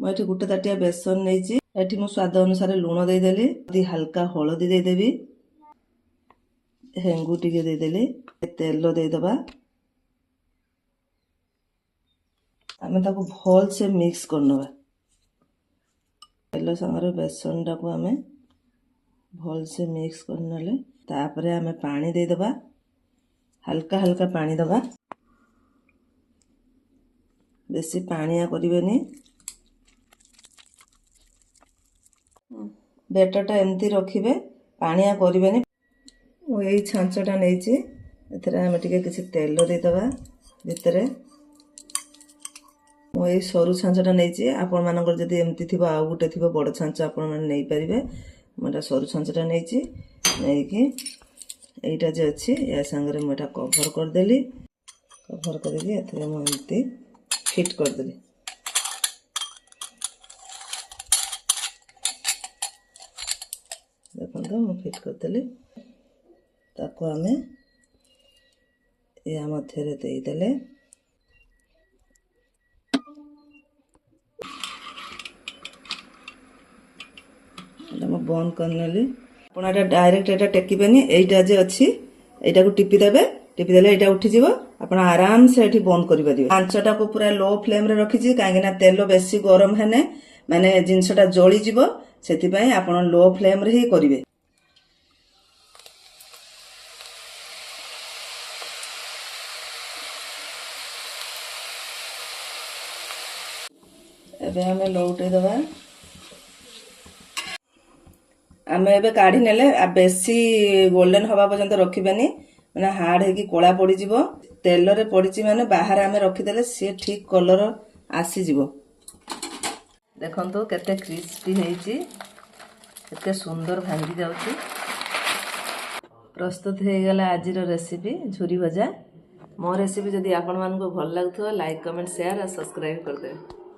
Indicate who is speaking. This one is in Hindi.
Speaker 1: मुझे गोटे ताटिया बेसन नहीं एठी मु स्वाद अनुसार लुण देदेली हल्का हलदी देदेवी हेंगू टिके देदेली तेल देदबा आम ताको भल से मिक्स करनबा तेल संगे बेसन टाको आम भल से मिक्स करनले तापरे आम पानी देदबा हल्का हल्का पानी दबा बेसी पानिया करिवेनी बेटरटा एमती रखिबे पानिया करिवेनी यही छांचटा नहीं आम किसी तेल देदबा भितरे यही सरू छांचटा नहीं आपण मानकर जदि एमती थी आउ गोटे थी बड़ छांच आपण मैंने नहीं पारे मुझे सरू छांचटा नहीं यहीटा जे अच्छी या सांगे मुझे कभर करदेली कभर करके एमती फिट करदेली देखो मुझे फिट करदेली ताको आम या मध्य देदेले बंद करनेली आप डायरेक्ट यहाँ टेकबेनि यहीटा जे अच्छी यहाँ को टिपिदेवे टिपिदेले यहाँ उठीज आप आराम से ये बंद करेंगे आंचटा को पूरा लो फ्लेम रे रखी कहीं तेल बेसी गरम है माने जिनसटा जलीज से आप लो फ्लेम रे ही करेंगे एबे हमें लौटे दबा आम ए काढ़ी नेले बेसी गोल्डन हवा पर्यंत रखिबेनी माने हार्ड है कि कोला पड़ी जीवो तेल रे पड़ी माने बाहर आम रखिदेले सी ठीक कलर आसीजिवो देखंतु केते क्रिस्पी हेची केते सुंदर भांगी जाउची प्रस्तुत हो गला आज रेसिपी झुरी भजा मो रेसिपी जदि आपण मानको भल लागथो लाइक कमेंट शेयर और सब्सक्राइब कर देबे।